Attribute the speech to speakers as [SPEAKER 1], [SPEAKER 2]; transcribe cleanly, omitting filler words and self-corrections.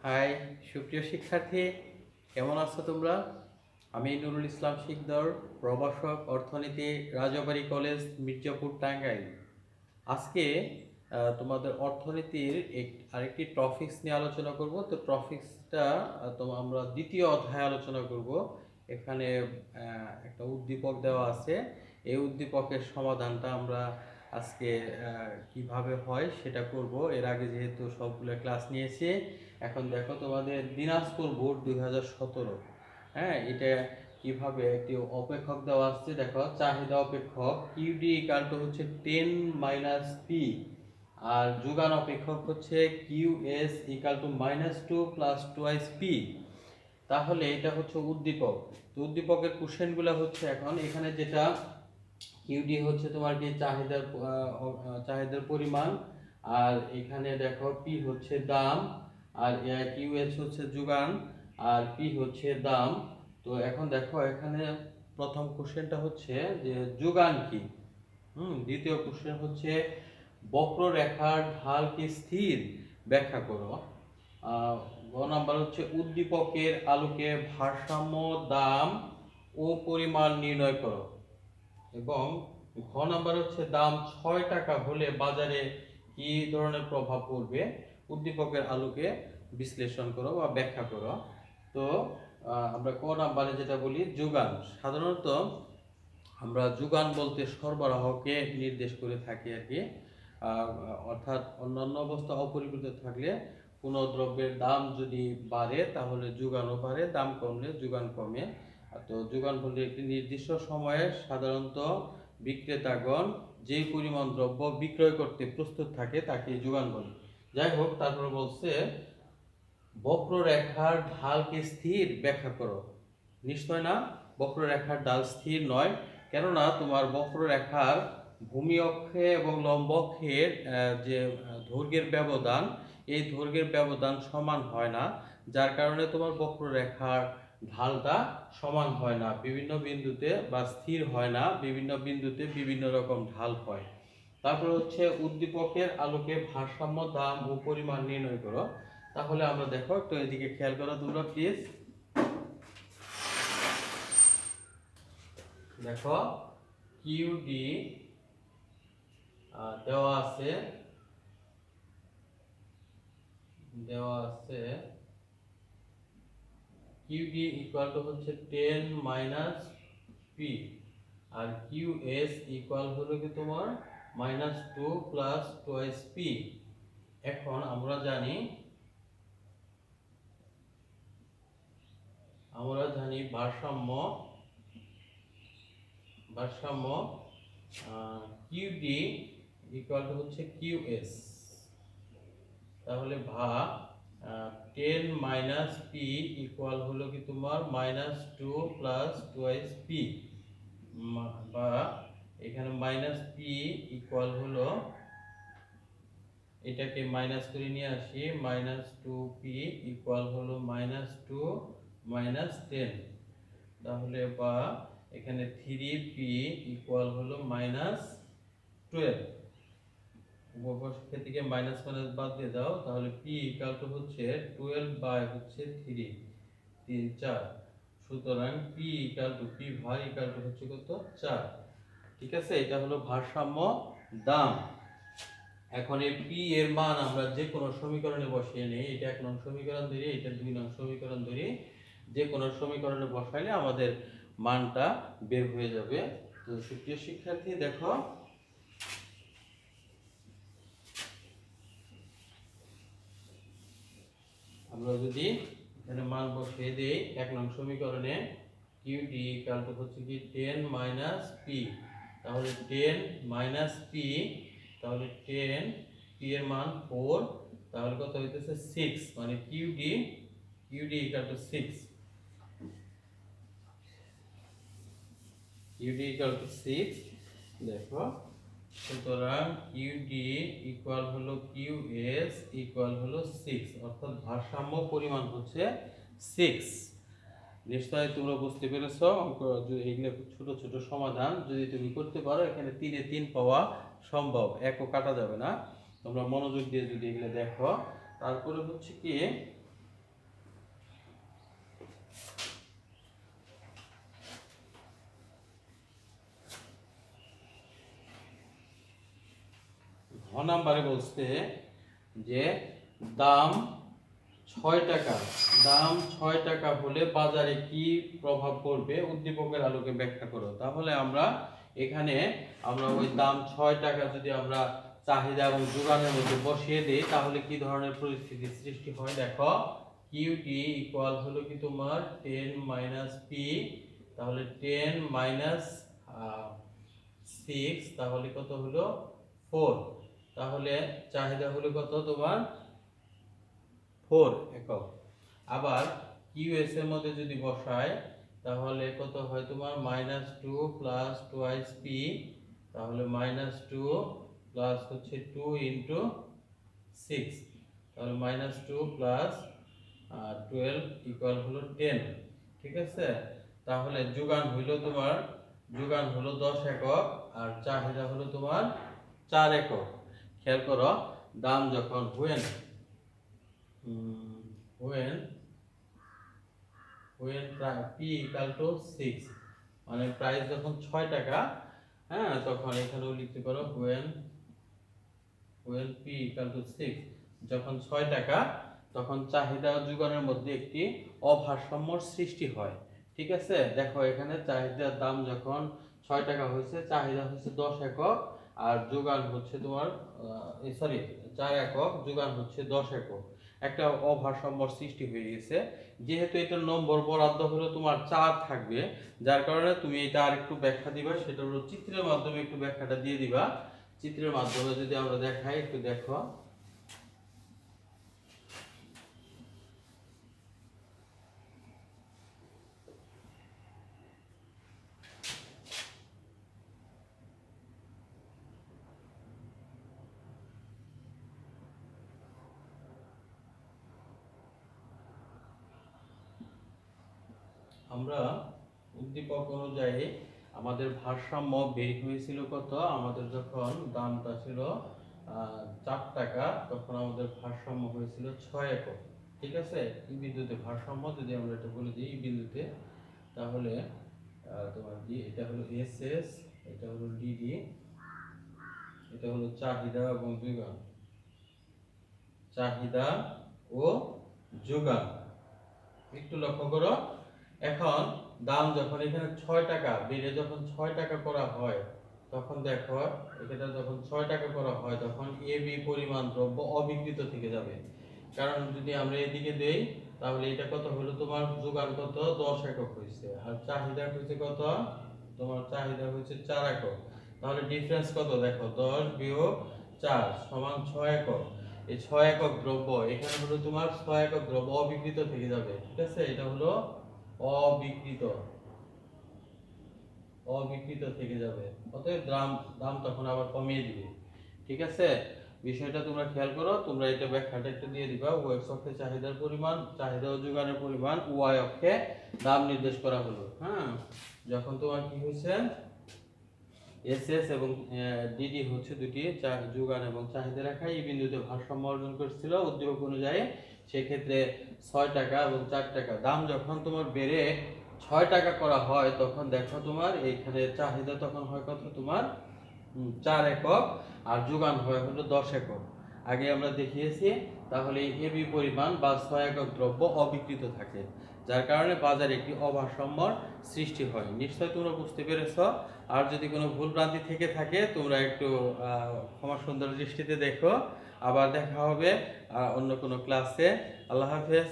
[SPEAKER 1] High সুপ্রিয় শিক্ষার্থী, কেমন আছো তোমরা? আমি নুরুল ইসলাম শিকদার, প্রভাষক অর্থনীতি, রাজবাড়ী কলেজ, মির্জাপুর, টাঙ্গাইল। আজকে তোমাদের অর্থনীতির আরেকটি টপিকস নিয়ে আলোচনা করব। তো টপিকসটা আমরা দ্বিতীয় অধ্যায়ে আলোচনা করব। এখানে একটা উদ্দীপক দেওয়া আছে। এই উদ্দীপকের সমাধানটা আমরা আজকে কিভাবে হয় সেটা করব। এর আগে যেহেতু সবগুলো ক্লাস নিয়েছি, এখন দেখো তোমাদের দিনাজপুর বোর্ড 2017, হ্যাঁ, এটা কিভাবে একটি অপেক্ষক দেওয়া আসছে। দেখো, চাহিদা অপেক্ষক কিউডি ইকাল টু হচ্ছে 10 মাইনাস পি, আর যোগান অপেক্ষক হচ্ছে Q S equal to -2 plus twice P. তাহলে এটা হচ্ছে উদ্দীপক। তো উদ্দীপকের কোশ্চেনগুলো হচ্ছে, এখন এখানে যেটা কিউডি হচ্ছে তোমার কি চাহিদার পরিমাণ, আর এখানে দেখো পি হচ্ছে দাম, আর কিউএস হচ্ছে যোগান, আর পি হচ্ছে দাম। তো এখন দেখো, এখানে প্রথম কোশ্চেনটা হচ্ছে যে যোগান কি। দ্বিতীয় কোশ্চেন হচ্ছে বক্ররেখার ঢাল কি স্থির, ব্যাখ্যা করো। গ নাম্বার হচ্ছে উদ্দীপকের আলোকে ভারসাম্য, দাম ও পরিমাণ নির্ণয় করো। এবং ঘ নাম্বার হচ্ছে দাম 6 টাকা হলে বাজারে কি ধরনের প্রভাব পড়বে, উদ্দীপকের আলোকে বিশ্লেষণ করো বা ব্যাখ্যা করো। তো আমরা ক নাম্বারে যেটা বলি যোগান। সাধারণত আমরা যোগান বলতে সরবরাহকে নির্দেশ করে থাকি আর কি। অর্থাৎ অন্যান্য অবস্থা অপরিবর্তিত থাকলে কোনো দ্রব্যের দাম যদি বাড়ে তাহলে যোগানও বাড়ে, দাম কমলে যোগান কমে। তো যোগান বলতে একটি নির্দিষ্ট সময়ে সাধারণত বিক্রেতাগণ যেই পরিমাণ দ্রব্য বিক্রয় করতে প্রস্তুত থাকে তাকে যোগান বলে। যাই হোক, তারপর বলছে বক্ররেখার ঢালকে স্থির, ব্যাখ্যা করো। নিশ্চয় না, বক্ররেখার ঢাল স্থির নয়, কেননা তোমার বক্ররেখার ভূমি অক্ষে এবং লম্ব অক্ষের যে দৈর্ঘ্যের ব্যবধান, এই দৈর্ঘ্যের ব্যবধান সমান হয় না, যার কারণে তোমার বক্ররেখার ঢালটা সমান হয় না বিভিন্ন বিন্দুতে, বা স্থির হয় না, বিভিন্ন বিন্দুতে বিভিন্ন রকম ঢাল হয়। তারপর হচ্ছে উদ্দীপকের আলোকে ভারসাম্য, দাম ও পরিমাণ নির্ণয় করো। তাহলে আমরা দেখো, একটু এদিকে খেয়াল করো তোমরা প্লিজ। দেখো, কিউডি দেওয়া আছে, কিউডি ইকুয়াল টু হচ্ছে 10 মাইনাস পি, আর কিউএস ইকুয়াল হলো কি তোমার -2 প্লাস টুয়াইস পি। এখন আমরা জানি ভারসাম্য কিউডি ইকুয়াল টু হচ্ছে কিউএস। তাহলে 10 মাইনাস পি ইকুয়াল হলো কি তোমার -2 প্লাস টুয়াইস পি, বা এখানে পি ইকুয়াল হলো, এটাকে মাইনাস করে নিয়ে আসি, -2p ইকুয়াল হলো -2 -10। তাহলে বা এখানে 3p ইকুয়াল হলো -12। উপর থেকে মাইনাস মাইনাস বাদ দিয়ে দাও, তাহলে p ইকুয়াল টু হচ্ছে 12 বাই হচ্ছে 3, 3 4। সুতরাং p ইকুয়াল টু হচ্ছে কত, 4। ঠিক আছে, এটা হলো ভারসাম্য দাম। এখন এই p এর মান আমরা যে কোনো সমীকরণে বসিয়ে নেই। এটা 1 নং সমীকরণ ধরি, এটা 2 নং সমীকরণ ধরি, যে কোনো সমীকরণে বসাইলে আমাদের মানটা বের হয়ে যাবে। তো সুপ্রিয় শিক্ষার্থী, দেখো আমরা যদি এখানে মান বসিয়ে দেই 1 নং সমীকরণে, কিউডি ইকুয়াল টু হচ্ছে কি 10 মাইনাস পি, তাহলে 10 মাইনাস পি, তাহলে 10, পি এর মান 4, তাহলে কত হইতেছে 6, মানে QD equal to 6, QD equal to 6। দেখো, সুতরাং কিউডি ইকুয়াল হলো কিউএস ইকুয়াল হলো 6, অর্থাৎ ভারসাম্য পরিমাণ হচ্ছে 6। নিশ্চয় তোমরা বুঝতে পেরেছো। অঙ্ক এগুলো ছোট ছোট সমাধান যদি তুমি করতে পারো, এখানে 3 এ 3 পাওয়া সম্ভব, একও কাটা যাবে না। তোমরা মনোযোগ দিয়ে যদি এগুলো দেখো। তারপরে হচ্ছে কি নাম্বারে বলছে যে দাম 6 টাকা, দাম 6 টাকা হলে বাজারে কি প্রভাব পড়বে উদ্দীপকের আলোকে ব্যাখ্যা করো। তাহলে আমরা এখানে ওই দাম 6 টাকা যদি আমরা চাহিদা এবং যোগানের মধ্যে বসিয়ে দিই তাহলে কি ধরনের পরিস্থিতি সৃষ্টি হয় দেখো। কিউটি ইকুয়াল হলো কি তোমার 10 মাইনাস পি, তাহলে 10 মাইনাস 6 তাহলে কত হলো 4, তাহলে চাহিদা হলো কত তোমার 4 একক। আবার কিউএস এর মধ্যে যদি বসায় তাহলে কত হয় তোমার -2 প্লাস টুয়াইস পি, তাহলে -2 প্লাস হচ্ছে 2 ইনটু 6, তাহলে -2 প্লাস 12 ইকুয়াল হলো 10। ঠিক আছে, তাহলে যোগান হলো 10 একক আর চাহিদা হলো তোমার 4 একক। খেয়াল করো, দাম যখন when p equal to 6 মানে প্রাইস যখন 6 টাকা, হ্যাঁ, তখন এখানেও লিখতে পারো when p equal to 6, যখন 6 টাকা তখন চাহিদা ও যোগানের মধ্যে একটি অভারসাম্যর সৃষ্টি হয়। ঠিক আছে, দেখো এখানে চাহিদার দাম যখন 6 টাকা হয়েছে, চাহিদা হচ্ছে 10 একক আর যোগান হচ্ছে তোমার 4 একক, যোগান হচ্ছে 10 একক। একটা অভারসাম্যর সৃষ্টি হয়ে গেছে। যেহেতু এটা নম্বর বরাদ্দ হলো তোমার 4 থাকবে, যার কারণে তুমি এটা আরেকটু ব্যাখ্যা দিবা, সেটা হলো চিত্রের মাধ্যমে একটু ব্যাখ্যাটা দিয়ে দিবা। চিত্রের মাধ্যমে যদি আমরা দেখাই, একটু দেখো। আমরা উদ্দীপক অনুযায়ী আমাদের ভারসাম্য বের হয়েছিল কত, আমাদের যখন দামটা ছিল 4 টাকা তখন আমাদের ভারসাম্য হয়েছিল 6 একক। ঠিক আছে, এই বিন্দুতে ভারসাম্য যদি আমরা এটা বলে দিই, এই বিন্দুতে, তাহলে তোমার এটা হলো এসএস, এটা হলো ডিডি, এটা হলো চাহিদা এবং যোগান, চাহিদা ও যোগান। একটু লক্ষ্য করো, এখন দাম যখন এখানে 6 টাকা বেড়ে যখন 6 টাকা করা হয়, তখন দেখো এটা যখন 6 টাকা করা হয় তখন এ বি পরিমাণ দ্রব্য অবিকৃত থেকে যাবে। কারণ যদি আমরা এদিকে দেই তাহলে এটা কত হলো তোমার যোগান কত 10 একক হয়েছে আর চাহিদা হয়েছে কত, তোমার চাহিদা হয়েছে 4 একক। তাহলে ডিফারেন্স কত দেখো, 10 বিয়োগ 4 সমান 6 একক। এই 6 একক দ্রব্য এখানে হলো তোমার 6 একক দ্রব্য অবিকৃত থেকে যাবে। ঠিক আছে, এটা হলো অবিকৃত থেকে যাবে, অতএব দাম তখন আবার কমিয়ে দিবে। ঠিক আছে, বিষয়টা তোমরা খেয়াল করো। তোমরা এটা ব্যাখ্যাটা একটু দিয়ে দিবা। x অক্ষে চাহিদার পরিমাণ, চাহিদা ও যোগানের পরিমাণ, y অক্ষে দাম নির্দেশ করা হলো। হ্যাঁ, যখন তোমার কি হয়েছে এসএস এবং ডিডি হচ্ছে দুটি যোগান এবং চাহিদা রেখা এই বিন্দুতে ভারসাম্য অর্জন করছিল উদ্দীপক অনুযায়ী, সেক্ষেত্রে 6 টাকা এবং 4 টাকা দাম যখন তোমার বেড়ে 6 টাকা করা হয় তখন দেখো তোমার এইখানে চাহিদা তখন হয় কত তোমার 4 একক আর যোগান হয় হলো 10 একক। আগে আমরা দেখিয়েছি। তাহলে এবি পরিমাণ বা 6 একক দ্রব্য অবিকৃত থাকে, যার কারণে বাজারে একটি অভারসাম্যর সৃষ্টি হয়। নিশ্চয়ই তোমরা বুঝতে পেরেছো। আর যদি কোনো ভুল ভ্রান্তি থেকে থাকে তোমরা একটু ক্ষমা সুন্দর দৃষ্টিতে দেখো। আবার দেখা হবে অন্য কোনো ক্লাসে। আল্লাহ হাফেজ।